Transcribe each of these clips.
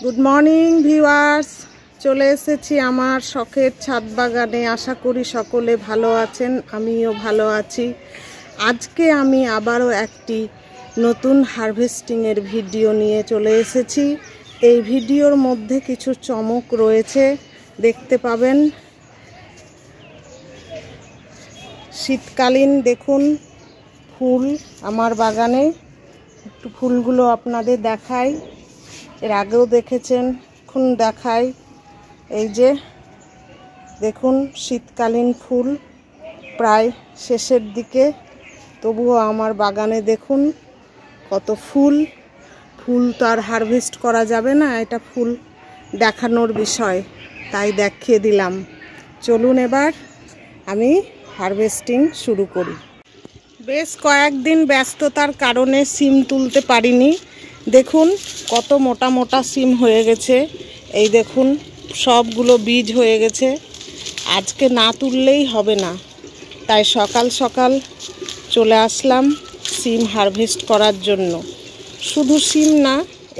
Good morning viewers, চলে এসেছি আমার শখের ছাদ বাগানে। আশা করি সকলে ভালো আছেন, আমিও ভালো আছি। আজকে আমি আবারও একটি নতুন হারভেস্টিংয়ের ভিডিও নিয়ে চলে এসেছি। এই ভিডিওর মধ্যে কিছু চমক রয়েছে, দেখতে পাবেন। শীতকালীন দেখুন ফুল আমার বাগানে, একটু ফুলগুলো আপনাদের দেখাই। এর আগেও দেখেছেন, এখন দেখাই। এই যে দেখুন শীতকালীন ফুল প্রায় শেষের দিকে, তবুও আমার বাগানে দেখুন কত ফুল। ফুল তো আর হারভেস্ট করা যাবে না, এটা ফুল দেখানোর বিষয়, তাই দেখিয়ে দিলাম। চলুন এবার আমি হারভেস্টিং শুরু করি। বেশ কয়েকদিন ব্যস্ততার কারণে সিম তুলতে পারিনি। দেখুন কত মোটা মোটা সিম হয়ে গেছে। এই দেখুন সবগুলো বীজ হয়ে গেছে। আজকে না তুললেই হবে না, তাই সকাল সকাল চলে আসলাম সিম হারভেস্ট করার জন্য। শুধু সিম না,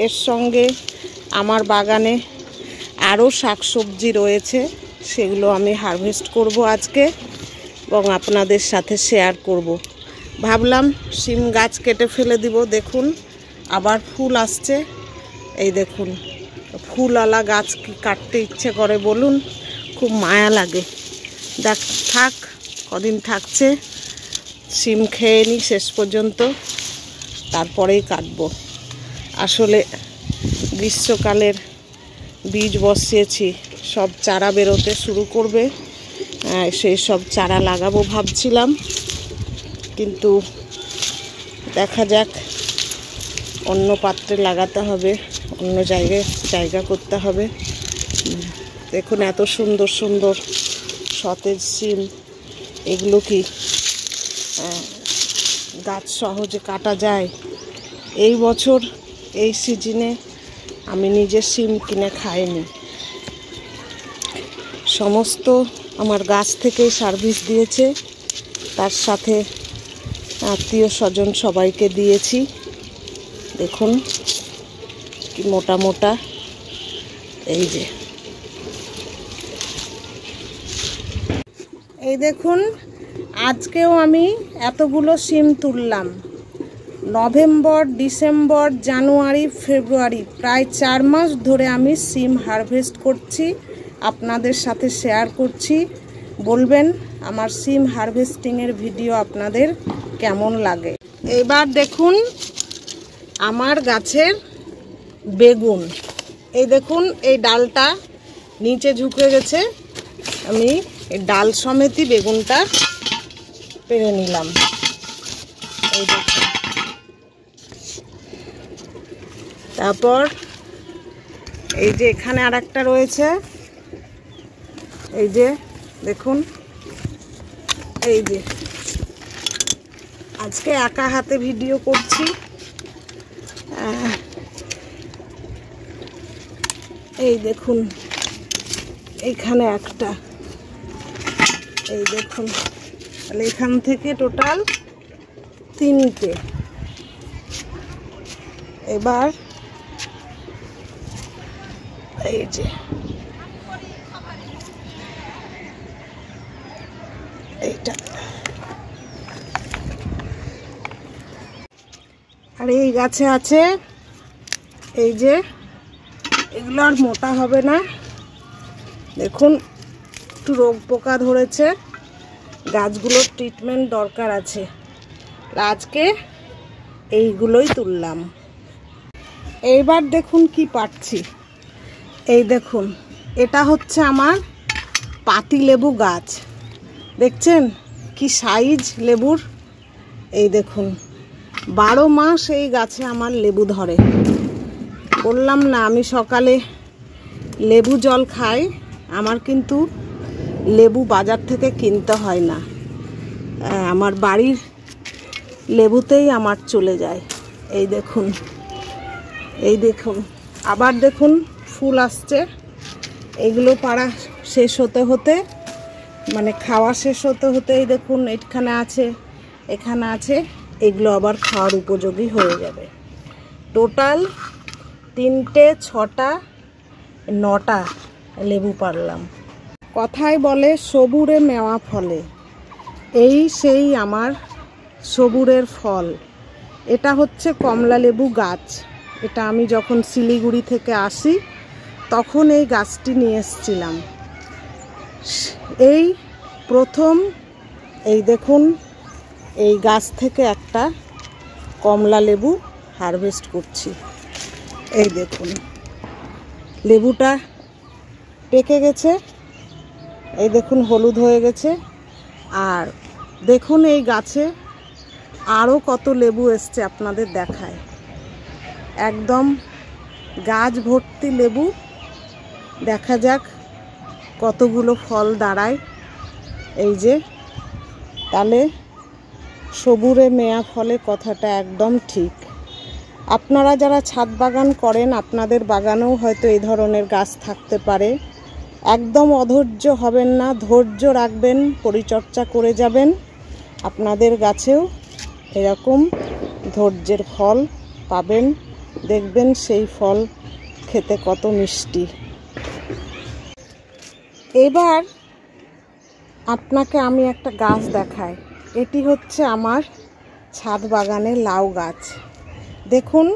এর সঙ্গে আমার বাগানে আরও শাকসবজি রয়েছে, সেগুলো আমি হারভেস্ট করব আজকে এবং আপনাদের সাথে শেয়ার করব। ভাবলাম সিম গাছ কেটে ফেলে দিব। দেখুন আবার ফুল আসছে। এই দেখুন ফুলওয়ালা গাছ কি কাটতে ইচ্ছে করে বলুন, খুব মায়া লাগে। দেখ থাক, কদিন থাকছে, সিম খেয়ে নিই শেষ পর্যন্ত, তারপরেই কাটবো। আসলে গ্রীষ্মকালের বীজ বসিয়েছি, সব চারা বেরোতে শুরু করবে, সেই সব চারা লাগাবো ভাবছিলাম, কিন্তু দেখা যাক, অন্য পাত্রে লাগাতে হবে, অন্য জায়গা করতে হবে। দেখুন এত সুন্দর সুন্দর সতেজ সিম, এগুলো কি গাছ সহজে কাটা যায়? এই বছর এই সিজনে আমি নিজে সিম কিনে খাইনি, সমস্ত আমার গাছ থেকেই সার্ভিস দিয়েছে, তার সাথে আত্মীয় স্বজন সবাইকে দিয়েছি। দেখুন কি মোটা মোটা। এই যে এই দেখুন, আজকেও আমি এতগুলো সিম তুললাম। নভেম্বর, ডিসেম্বর, জানুয়ারি, ফেব্রুয়ারি, প্রায় 4 মাস ধরে আমি সিম হারভেস্ট করছি, আপনাদের সাথে শেয়ার করছি। বলবেন আমার সিম হারভেস্টিংয়ের ভিডিও আপনাদের কেমন লাগে। এবার দেখুন আমার গাছের বেগুন। এই দেখুন এই ডালটা নিচে ঝুঁকে গেছে, আমি এই ডাল সমেতই বেগুনটা পেরে নিলাম। এই দেখুন, তারপর এই যে এখানে আর একটা রয়েছে, এই যে দেখুন, এই যে আজকে একা হাতে ভিডিও করছি। এই দেখুন এইখানে একটা, এই দেখুন, তাহলে এখান থেকে টোটাল 3টে। এবার এই যে এইটা, আর এই গাছে আছে, এই যে এগুলো আর মোটা হবে না। দেখুন একটু রোগ পোকা ধরেছে, গাছগুলোর ট্রিটমেন্ট দরকার আছে। আজকে এইগুলোই তুললাম। এইবার দেখুন কি পাচ্ছি। এই দেখুন এটা হচ্ছে আমার পাতি লেবু গাছ, দেখছেন কি সাইজ লেবুর। এই দেখুন 12 মাস এই গাছে আমার লেবু ধরে। বললাম না আমি সকালে লেবু জল খাই, আমার কিন্তু লেবু বাজার থেকে কিনতে হয় না, আমার বাড়ির লেবুতেই আমার চলে যায়। এই দেখুন, এই দেখুন আবার দেখুন ফুল আসছে। এগুলো পাড়া শেষ হতে হতে, মানে খাওয়া শেষ হতে হতে, এই দেখুন এখানে আছে, এখানে আছে, এগুলো আবার খাওয়ার উপযোগী হয়ে যাবে। টোটাল 3টে, 6টা, 9টা লেবু পারলাম। কথায় বলে সবুরে মেওয়া ফলে, এই সেই আমার সবুরের ফল। এটা হচ্ছে কমলা লেবু গাছ। এটা আমি যখন শিলিগুড়ি থেকে আসি তখন এই গাছটি নিয়ে এসেছিলাম। এই প্রথম এই দেখুন এই গাছ থেকে একটা কমলা লেবু হারভেস্ট করছি। এই দেখুন লেবুটা পেকে গেছে, এই দেখুন হলুদ হয়ে গেছে। আর দেখুন এই গাছে আরও কত লেবু এসছে আপনাদের দেখায়। একদম গাছ ভর্তি লেবু। দেখা যাক কতগুলো ফল দাঁড়ায়। এই যে তাহলে সবুরে মেয়া ফলে কথাটা একদম ঠিক। আপনারা যারা ছাদ বাগান করেন আপনাদের বাগানেও হয়তো এই ধরনের গাছ থাকতে পারে। একদম অধৈর্য হবেন না, ধৈর্য রাখবেন, পরিচর্যা করে যাবেন। আপনাদের গাছেও এরকম ধৈর্যের ফল পাবেন। দেখবেন সেই ফল খেতে কত মিষ্টি। এবার আপনাকে আমি একটা গাছ দেখাই। এটি হচ্ছে আমার ছাদ বাগানের লাউ গাছ। দেখুন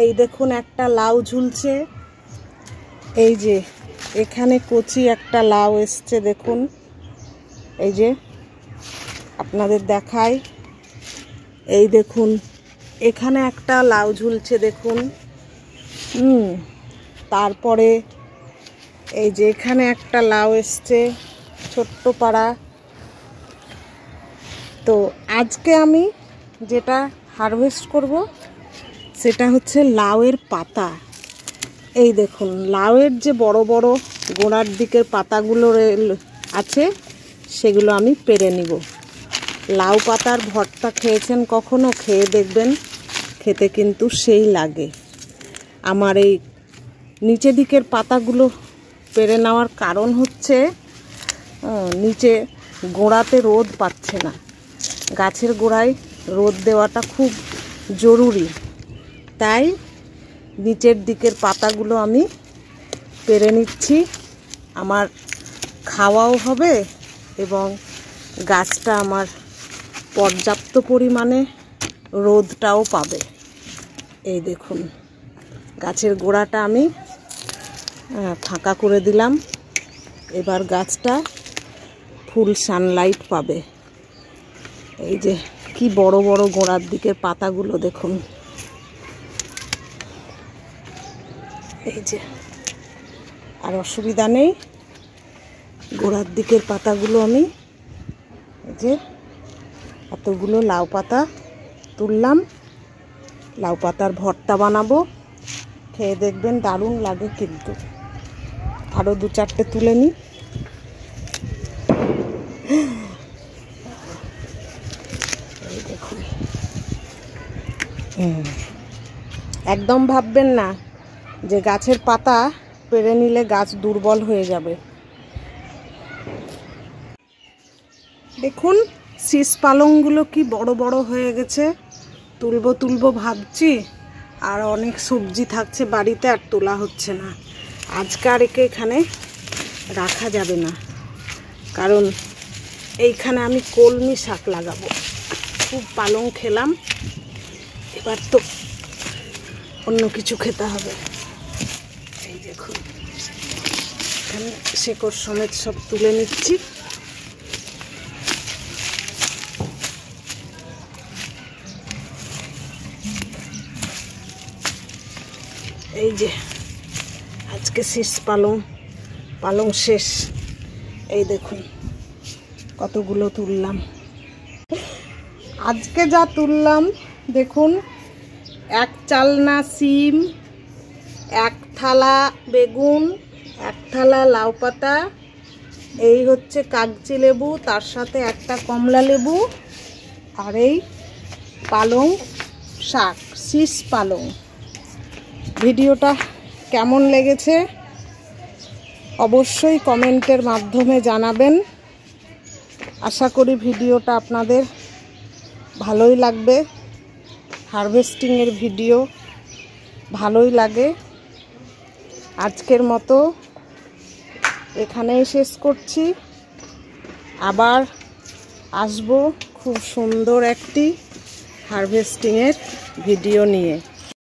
এই দেখুন একটা লাউ ঝুলছে। এই যে এখানে কচি একটা লাউ এসছে দেখুন। এই যে আপনাদের দেখাই, এই দেখুন এখানে একটা লাউ ঝুলছে দেখুন। তারপরে এই যে এখানে একটা লাউ এসছে ছোট্ট পাড়া। তো আজকে আমি যেটা হারভেস্ট করব সেটা হচ্ছে লাউয়ের পাতা। এই দেখুন লাউয়ের যে বড় বড় গোড়ার দিকের পাতাগুলো আছে সেগুলো আমি পেরে নিব। লাউ পাতার ভর্তা খেয়েছেন কখনো? খেয়ে দেখবেন, খেতে কিন্তু সেই লাগে। আমার এই নিচে দিকের পাতাগুলো পেরে নেওয়ার কারণ হচ্ছে নিচে গোড়াতে রোদ পাচ্ছে না। গাছের গোড়ায় রোদ দেওয়াটা খুব জরুরি, তাই নিচের দিকের পাতাগুলো আমি পেরে নিচ্ছি। আমার খাওয়াও হবে এবং গাছটা আমার পর্যাপ্ত পরিমাণে রোদটাও পাবে। এই দেখুন গাছের গোড়াটা আমি ফাঁকা করে দিলাম। এবার গাছটা ফুল সানলাইট পাবে। এই যে কি বড় বড় গোড়ার দিকের পাতাগুলো দেখুন। এই যে আর অসুবিধা নেই, গোড়ার দিকের পাতাগুলো আমি এই যে এতগুলো লাউ পাতা তুললাম। লাউ পাতার ভর্তা বানাবো, খেয়ে দেখবেন দারুণ লাগে কিন্তু। আরও 2-4টে তুলে নিই। এই দেখুন একদম ভাববেন না যে গাছের পাতা পেরে নিলে গাছ দুর্বল হয়ে যাবে। দেখুন শীষ পালংগুলো কি বড় বড় হয়ে গেছে। তুলবো ভাবছি, আর অনেক সবজি থাকছে বাড়িতে, আর তোলা হচ্ছে না। আজকে আর একে এখানে রাখা যাবে না, কারণ এইখানে আমি কলমি শাক লাগাবো। খুব পালং খেলাম, এবার তো অন্য কিছু খেতে হবে। এই দেখুন এখানে শেকড় সমেত সব তুলে নিচ্ছি। এই যে আজকে শেষ পালং শেষ। এই দেখুন কতগুলো তুললাম। আজকে যা তুললাম দেখুন, 1 চালনা সিম, 1 থালা বেগুন, 1 থালা লাউ পাতা, এই হচ্ছে কাগজি লেবু, তার সাথে একটা কমলা লেবু, আর এই পালং শাক, শীষ পালং। ভিডিওটা কেমন লেগেছে অবশ্যই কমেন্টের মাধ্যমে জানাবেন। আশা করি ভিডিওটা আপনাদের ভালোই লাগবে। হারভেস্টিংয়ের ভিডিও ভালোই লাগে। আজকের মতো এখানেই শেষ করছি। আবার আসবো খুব সুন্দর একটি হারভেস্টিংয়ের ভিডিও নিয়ে।